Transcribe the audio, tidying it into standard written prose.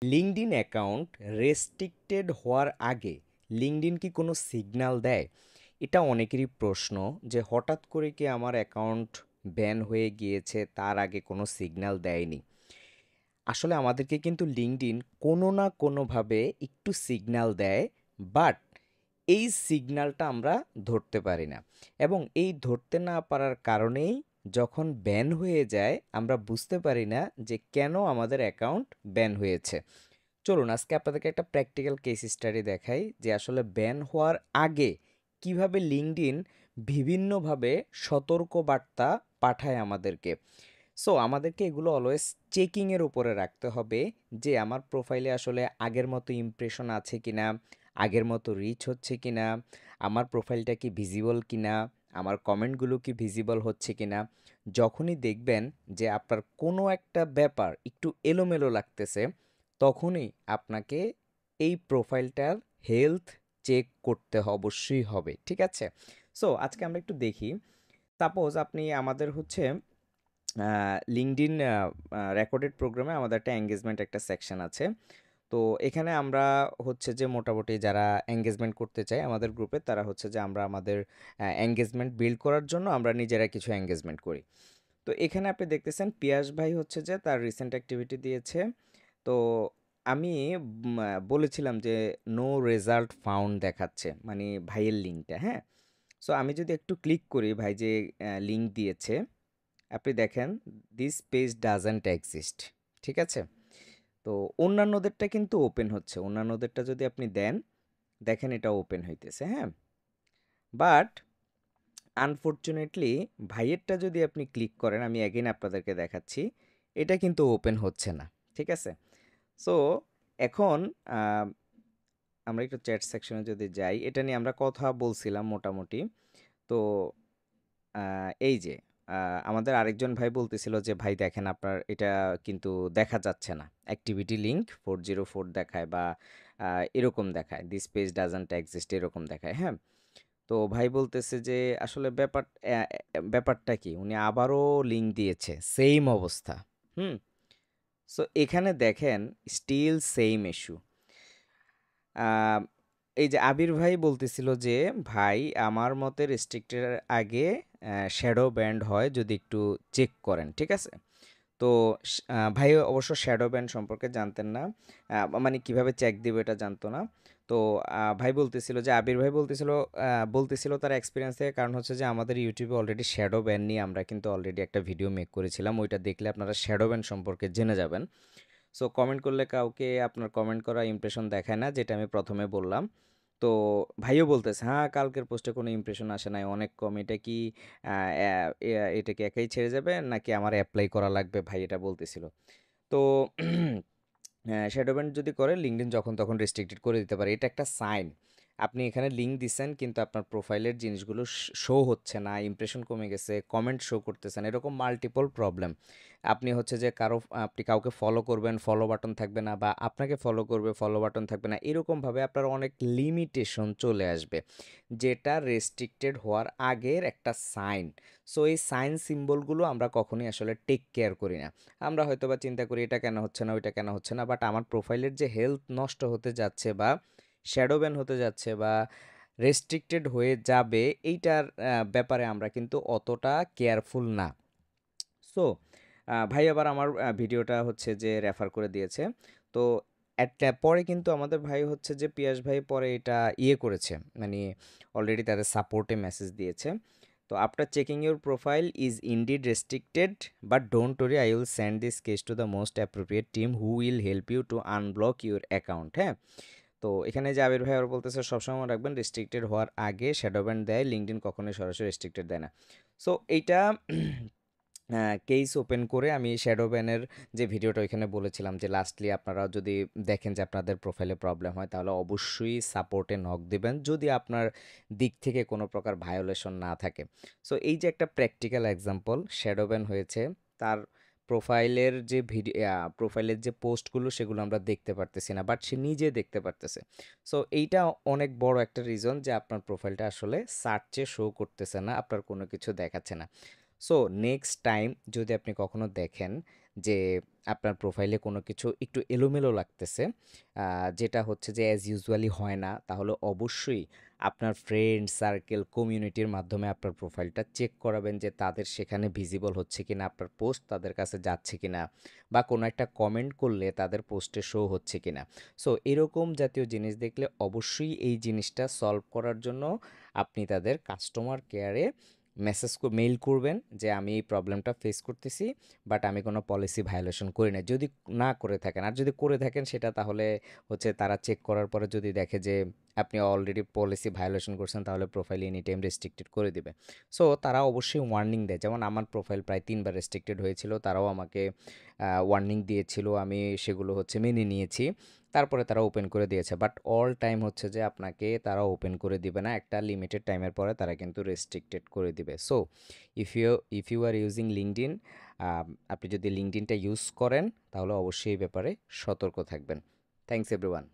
LinkedIn account restricted হওয়ার আগে LinkedIn কি কোনো সিগন্যাল দেয়? এটা অনেকেরই প্রশ্ন যে হঠাৎ করে কি আমার অ্যাকাউন্ট ব্যান হয়ে গিয়েছে তার আগে কোনো সিগন্যাল দেয়নি। আসলে আমাদেরকে কিন্তু লিঙ্কডইন কোনো না কোনোভাবে একটু সিগন্যাল দেয়, বাট এই সিগন্যালটা আমরা ধরতে পারি না। এবং এই ধরতে না পারার কারণেই যখন ব্যান হয়ে যায় আমরা বুঝতে পারি না যে কেন আমাদের অ্যাকাউন্ট ব্যান হয়েছে। চলুন আজকে আপনাদেরকে একটা প্র্যাকটিক্যাল কেস স্টাডি দেখাই যে আসলে ব্যান হওয়ার আগে কিভাবে লিঙ্কডইন বিভিন্নভাবে সতর্কবার্তা পাঠায় আমাদেরকে। সো আমাদেরকে এগুলো অলওয়েজ চেকিংয়ের উপরে রাখতে হবে যে আমার প্রোফাইলে আসলে আগের মতো ইমপ্রেশন আছে কিনা, আগের মতো রিচ হচ্ছে কিনা, আমার প্রোফাইলটা কি ভিজিবল কিনা, আমার কমেন্টগুলো কি ভিজিবল হচ্ছে কিনা। যখনই দেখবেন যে আপনার কোনো একটা ব্যাপার একটু এলোমেলো লাগতেছে, তখনই আপনাকে এই প্রোফাইলটার হেলথ চেক করতে অবশ্যই হবে, ঠিক আছে? সো আজকে আমরা একটু দেখি। সাপোজ আপনি আমাদের হচ্ছে লিঙ্কডইন রেকর্ডেড প্রোগ্রামে আমাদের একটা এঙ্গেজমেন্ট একটা সেকশন আছে। তো এখানে আমরা হচ্ছে যে মোটামুটি যারা এঙ্গেজমেন্ট করতে চায় আমাদের গ্রুপে, তারা হচ্ছে যে আমরা আমাদের এঙ্গেজমেন্ট বিল্ড করার জন্য আমরা নিজেরা কিছু এঙ্গেজমেন্ট করি। তো এখানে আপনি দেখতেছেন পিয়াস ভাই হচ্ছে যে তার রিসেন্ট অ্যাক্টিভিটি দিয়েছে। তো আমি বলেছিলাম যে নো রেজাল্ট ফাউন্ড দেখাচ্ছে, মানে ভাইয়ের লিঙ্কটা, হ্যাঁ? সো আমি যদি একটু ক্লিক করি, ভাই যে লিঙ্ক দিয়েছে, আপনি দেখেন দিস পেজ ডাজন্ট এক্সিস্ট, ঠিক আছে? তো অন্যান্যদেরটা কিন্তু ওপেন হচ্ছে, অন্যান্যদেরটা যদি আপনি দেন, দেখেন এটা ওপেন হইতেছে, হ্যাঁ? বাট আনফরচুনেটলি ভাইয়েরটা যদি আপনি ক্লিক করেন, আমি অ্যাগেন আপনাদেরকে দেখাচ্ছি, এটা কিন্তু ওপেন হচ্ছে না, ঠিক আছে? সো এখন আহ, আমরা একটু চ্যাট সেকশনে যদি যাই, এটা নিয়ে আমরা কথা বলছিলাম মোটামুটি। তো এই যে আমাদের আরেকজন ভাই বলতেছিল যে ভাই দেখেন আপনার এটা কিন্তু দেখা যাচ্ছে না, অ্যাক্টিভিটি লিঙ্ক 404 দেখায় বা এরকম দেখায়, দিস পেজ ডাজন্ট এক্সিস্ট এরকম দেখায়, হ্যাঁ? তো ভাই বলতেছে যে আসলে ব্যাপারটা কি, উনি আবারও লিঙ্ক দিয়েছে, সেম অবস্থা। হুম। সো এখানে দেখেন স্টিল সেম ইস্যু। আ এই যে আবির ভাই বলতেছিল যে, "ভাই আমার মতে রেস্ট্রিক্টের আগে শ্যাডো ব্যান্ড হয়, যদি একটু চেক করেন।" ঠিক আছে? তো ভাই অবশ্য শ্যাডো ব্যান্ড সম্পর্কে জানতেন না। মানে কিভাবে চেক দিবে এটা জানতো না। তো ভাই বলতেছিল যে আবির ভাই বলতেছিল তার এক্সপেরিয়েন্স থেকে, কারণ হচ্ছে যে আমাদের ইউটিউবে অলরেডি শ্যাডো ব্যান নিয়ে আমরা কিন্তু অলরেডি একটা ভিডিও মেক করেছিলাম। ওইটা দেখলে আপনারা শ্যাডো ব্যান সম্পর্কে জেনে যাবেন। সো কমেন্ট করলে কাউকে আপনার কমেন্ট করা ইমপ্রেশন দেখায় না, যেটা আমি প্রথমে বললাম। তো ভাইও বলতেছে, হ্যাঁ কালকের পোস্টে কোনো ইমপ্রেশন আসে নাই, অনেক কম, এটা কি এটা কি একাই ছেড়ে যাবে নাকি আমার অ্যাপ্লাই করা লাগবে, ভাই এটা বলতেছিল। তো শ্যাডো ব্যান্ড যদি করে লিঙ্কডইন যখন তখন রেস্ট্রিক্টেড করে দিতে পারে, এটা একটা সাইন। আপনি এখানে লিঙ্ক দিচ্ছেন কিন্তু আপনার প্রোফাইলের জিনিসগুলো শো হচ্ছে না, ইমপ্রেশন কমে গেছে, কমেন্ট শো করতেছেন, এরকম মাল্টিপল প্রবলেম। আপনি হচ্ছে যে আপনি কাউকে ফলো করবেন, ফলো বাটন থাকবে না, বা আপনাকে ফলো করবে, ফলো বাটন থাকবে না, এরকমভাবে আপনার অনেক লিমিটেশন চলে আসবে, যেটা রেস্ট্রিক্টেড হওয়ার আগের একটা সাইন। সো এই সাইন সিম্বলগুলো আমরা কখনোই আসলে টেক কেয়ার করি না। আমরা হয়তোবা চিন্তা করি এটা কেন হচ্ছে না, ওইটা কেন হচ্ছে না, বাট আমার প্রোফাইলের যে হেলথ নষ্ট হতে যাচ্ছে বা শ্যাডো ব্যান হতে যাচ্ছে বা রেস্ট্রিক্টেড হয়ে যাবে, এইটার ব্যাপারে আমরা কিন্তু অতটা কেয়ারফুল না। সো ভাই আবার আমার ভিডিওটা হচ্ছে যে রেফার করে দিয়েছে। তো পরে কিন্তু আমাদের ভাই হচ্ছে যে পিয়াস ভাই পরে এটা করেছে, মানে অলরেডি তাদের সাপোর্টে মেসেজ দিয়েছে। তো after checking your profile is indeed restricted, but don't worry, I will send this case to the most appropriate team who will help you to unblock your account, হ্যাঁ? তো এখানে যে আবির ভাই আবার বলতেছে সবসময় মনে রাখবেন রেস্ট্রিক্টেড হওয়ার আগে শ্যাডো ব্যান্ড দেয়, লিঙ্কডইন কখনোই সরাসরি রেস্ট্রিক্টেড দেয় না। সো এইটা কেস ওপেন করে আমি শ্যাডো ব্যানের যে ভিডিওটা ওইখানে বলেছিলাম যে লাস্টলি আপনারা যদি দেখেন যে আপনাদের প্রোফাইলে প্রবলেম হয়, তাহলে অবশ্যই সাপোর্টে নক দিবেন যদি আপনার দিক থেকে কোনো প্রকার ভায়োলেশন না থাকে। সো এই যে একটা প্র্যাকটিক্যাল এক্সাম্পল, শ্যাডো ব্যান হয়েছে, তার প্রোফাইলের যে পোস্টগুলো সেগুলো আমরা দেখতে পারতেছি না, বাট সে নিজে দেখতে পারতেছে। সো এইটা অনেক বড় একটা রিজন যে আপনার প্রোফাইলটা আসলে সার্চে শো করতেছে না, আপনার কোনো কিছু দেখাচ্ছে না। সো নেক্সট টাইম যদি আপনি কখনো দেখেন যে আপনার প্রোফাইলে কোনো কিছু একটু এলোমেলো লাগতেছে, যেটা হচ্ছে যে অ্যাজ ইউজুয়ালি হয় না, তাহলে অবশ্যই আপনার ফ্রেন্ড সার্কেল কমিউনিটির মাধ্যমে আপনার প্রোফাইলটা চেক করাবেন যে তাদের সেখানে ভিজিবল হচ্ছে কিনা, আপনার পোস্ট তাদের কাছে যাচ্ছে কিনা, বা কোনো একটা কমেন্ট করলে তাদের পোস্টে শো হচ্ছে কিনা। সো এরকম জাতীয় জিনিস দেখলে অবশ্যই এই জিনিসটা সলভ করার জন্য আপনি তাদের কাস্টমার কেয়ারে মেইল করবেন যে আমি এই প্রবলেমটা ফেস করতেছি, বাট আমি কোনো পলিসি ভায়োলেশন করি না। যদি না করে থাকেন, আর যদি করে থাকেন সেটা তাহলে হচ্ছে তারা চেক করার পরে যদি দেখে যে আপনি অলরেডি পলিসি ভায়োলেশন করছেন, তাহলে প্রোফাইল এনি টাইম রেস্ট্রিক্টেড করে দিবে। সো তারা অবশ্যই ওয়ার্নিং দেয়, যেমন আমার প্রোফাইল প্রায় 3 বার রেস্ট্রিক্টেড হয়েছিল, তারাও আমাকে ওয়ার্নিং দিয়েছিল, আমি সেগুলো হচ্ছে মেনে নিয়েছি। তারপরে তারা ওপেন করে দিয়েছে, বাট অল টাইম হচ্ছে যে আপনাকে তারা ওপেন করে দিবে না, একটা লিমিটেড টাইমের পরে তারা কিন্তু রেস্ট্রিক্টেড করে দিবে। So if you are using LinkedIn, আপনি যদি লিঙ্কডইনটা ইউজ করেন তাহলে অবশ্যই এই ব্যাপারে সতর্ক থাকবেন। Thanks everyone.